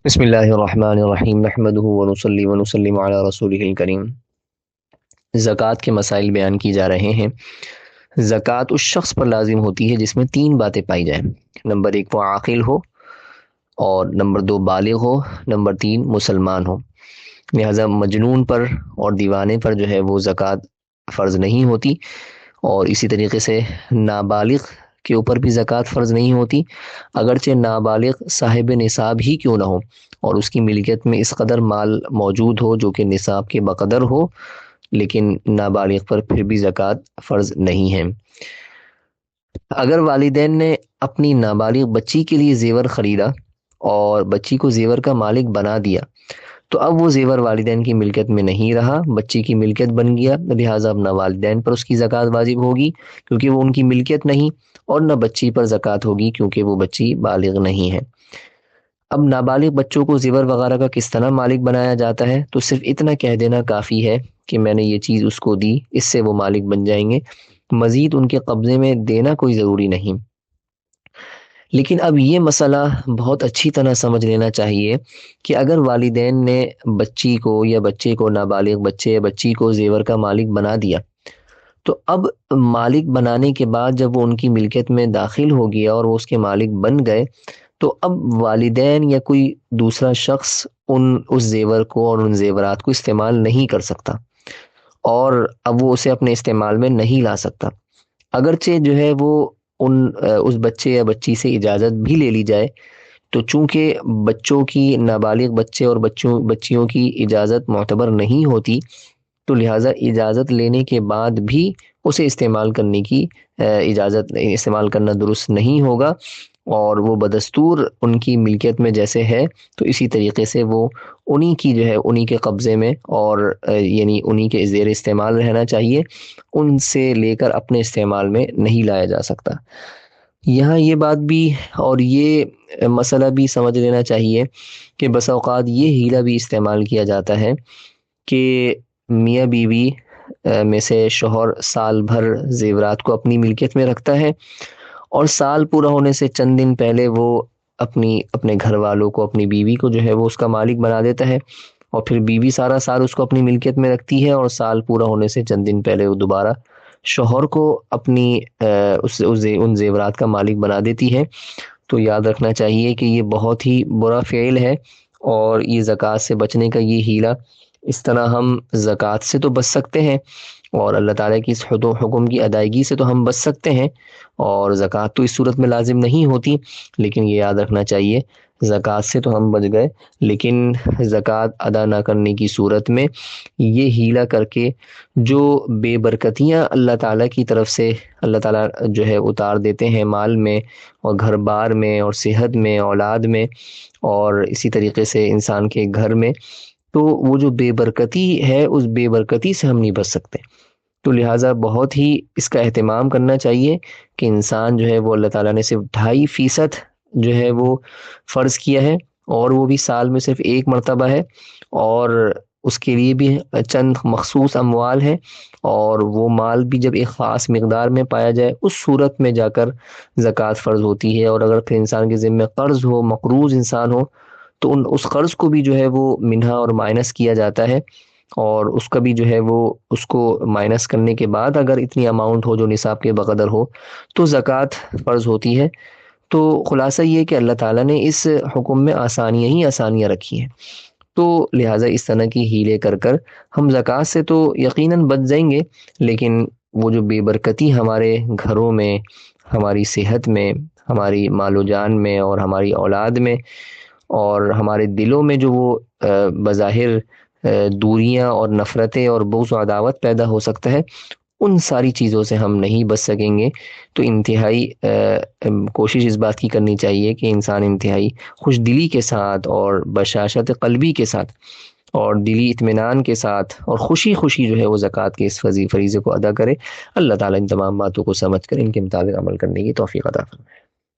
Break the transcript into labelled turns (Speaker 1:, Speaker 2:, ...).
Speaker 1: بسم اللہ الرحمن الرحیم نحمدہ ونصلی ونسلم علی رسولہ الکریم۔ زکوٰۃ کے مسائل بیان کی جا رہے ہیں۔ زکوٰۃ اس شخص پر لازم ہوتی ہے جس میں تین باتیں پائی جائیں۔ نمبر ایک وہ عاقل ہو، اور نمبر دو بالغ ہو، نمبر تین مسلمان ہو۔ لہذا مجنون پر اور دیوانے پر جو ہے وہ زکوٰۃ فرض نہیں ہوتی، اور اسی طریقے سے نابالغ کے اوپر بھی زکوٰۃ فرض نہیں ہوتی، اگرچہ نابالغ صاحب نصاب ہی کیوں نہ ہو اور اس کی ملکیت میں اس قدر مال موجود ہو جو کہ نصاب کے بقدر ہو، لیکن نابالغ پر پھر بھی زکوٰۃ فرض نہیں ہے۔ اگر والدین نے اپنی نابالغ بچی کے لیے زیور خریدا اور بچی کو زیور کا مالک بنا دیا، تو اب وہ زیور والدین کی ملکیت میں نہیں رہا، بچی کی ملکیت بن گیا، لہٰذا اب نہ والدین پر اس کی زکوٰۃ واجب ہوگی کیونکہ وہ ان کی ملکیت نہیں، اور نہ بچی پر زکوٰۃ ہوگی کیونکہ وہ بچی بالغ نہیں ہے۔ اب نابالغ بچوں کو زیور وغیرہ کا کس طرح مالک بنایا جاتا ہے، تو صرف اتنا کہہ دینا کافی ہے کہ میں نے یہ چیز اس کو دی، اس سے وہ مالک بن جائیں گے، مزید ان کے قبضے میں دینا کوئی ضروری نہیں۔ لیکن اب یہ مسئلہ بہت اچھی طرح سمجھ لینا چاہیے کہ اگر والدین نے بچی کو یا بچے کو، نابالغ بچے یا بچی کو زیور کا مالک بنا دیا، تو اب مالک بنانے کے بعد جب وہ ان کی ملکیت میں داخل ہو گیا اور وہ اس کے مالک بن گئے، تو اب والدین یا کوئی دوسرا شخص اس زیور کو اور ان زیورات کو استعمال نہیں کر سکتا، اور اب وہ اسے اپنے استعمال میں نہیں لا سکتا، اگرچہ جو ہے وہ اس بچے یا بچی سے اجازت بھی لے لی جائے، تو چونکہ بچوں کی، نابالغ بچے اور بچیوں کی اجازت معتبر نہیں ہوتی، تو لہٰذا اجازت لینے کے بعد بھی اسے استعمال کرنے کی استعمال کرنا درست نہیں ہوگا، اور وہ بدستور ان کی ملکیت میں جیسے ہے تو اسی طریقے سے وہ انہی کی جو ہے انہی کے قبضے میں، اور یعنی انہی کے زیر استعمال رہنا چاہیے، ان سے لے کر اپنے استعمال میں نہیں لایا جا سکتا۔ یہاں یہ بات بھی اور یہ مسئلہ بھی سمجھ لینا چاہیے کہ بسا اوقات یہ ہیلہ بھی استعمال کیا جاتا ہے کہ میاں بیوی میں سے شوہر سال بھر زیورات کو اپنی ملکیت میں رکھتا ہے، اور سال پورا ہونے سے چند دن پہلے وہ اپنے گھر والوں کو، اپنی بیوی کو جو ہے وہ اس کا مالک بنا دیتا ہے، اور پھر بیوی سارا سال اس کو اپنی ملکیت میں رکھتی ہے، اور سال پورا ہونے سے چند دن پہلے وہ دوبارہ شوہر کو اپنی ان زیورات کا مالک بنا دیتی ہے۔ تو یاد رکھنا چاہیے کہ یہ بہت ہی برا فعل ہے، اور یہ زکوٰۃ سے بچنے کا یہ ہیلہ، اس طرح ہم زکوٰۃ سے تو بچ سکتے ہیں، اور اللہ تعالیٰ کی اس حکم کی ادائیگی سے تو ہم بچ سکتے ہیں، اور زکوٰۃ تو اس صورت میں لازم نہیں ہوتی، لیکن یہ یاد رکھنا چاہیے زکوٰۃ سے تو ہم بچ گئے، لیکن زکوٰۃ ادا نہ کرنے کی صورت میں یہ ہیلہ کر کے جو بے برکتیاں اللہ تعالیٰ کی طرف سے اللہ تعالیٰ جو ہے اتار دیتے ہیں مال میں اور گھر بار میں اور صحت میں، اولاد میں، اور اسی طریقے سے انسان کے گھر میں، تو وہ جو بے برکتی ہے اس بے برکتی سے ہم نہیں بچ سکتے۔ تو لہٰذا بہت ہی اس کا اہتمام کرنا چاہیے کہ انسان جو ہے وہ اللہ تعالیٰ نے صرف 2.5% جو ہے وہ فرض کیا ہے، اور وہ بھی سال میں صرف ایک مرتبہ ہے، اور اس کے لیے بھی چند مخصوص اموال ہیں، اور وہ مال بھی جب ایک خاص مقدار میں پایا جائے اس صورت میں جا کر زکوٰۃ فرض ہوتی ہے۔ اور اگر پھر انسان کے ذمہ قرض ہو، مقروض انسان ہو، تو اس قرض کو بھی جو ہے وہ منہا اور مائنس کیا جاتا ہے، اور اس کا بھی جو ہے وہ اس کو مائنس کرنے کے بعد اگر اتنی اماؤنٹ ہو جو نصاب کے بقدر ہو تو زکوٰۃ فرض ہوتی ہے۔ تو خلاصہ یہ کہ اللہ تعالیٰ نے اس حکم میں آسانیاں ہی آسانیاں رکھی ہیں، تو لہٰذا اس طرح کی ہیلے کر ہم زکوٰۃ سے تو یقیناً بچ جائیں گے، لیکن وہ جو بے برکتی ہمارے گھروں میں، ہماری صحت میں، ہماری مال و جان میں، اور ہماری اولاد میں، اور ہمارے دلوں میں جو وہ بظاہر دوریاں اور نفرتیں اور بغض و عداوت پیدا ہو سکتا ہے، ان ساری چیزوں سے ہم نہیں بچ سکیں گے۔ تو انتہائی کوشش اس بات کی کرنی چاہیے کہ انسان انتہائی خوش دلی کے ساتھ اور بشاشت قلبی کے ساتھ اور دلی اطمینان کے ساتھ اور خوشی خوشی جو ہے وہ زکوٰۃ کے اس فریضے کو ادا کرے۔ اللہ تعالیٰ ان تمام باتوں کو سمجھ کر ان کے مطابق عمل کرنے کی توفیق عطا فرمائے۔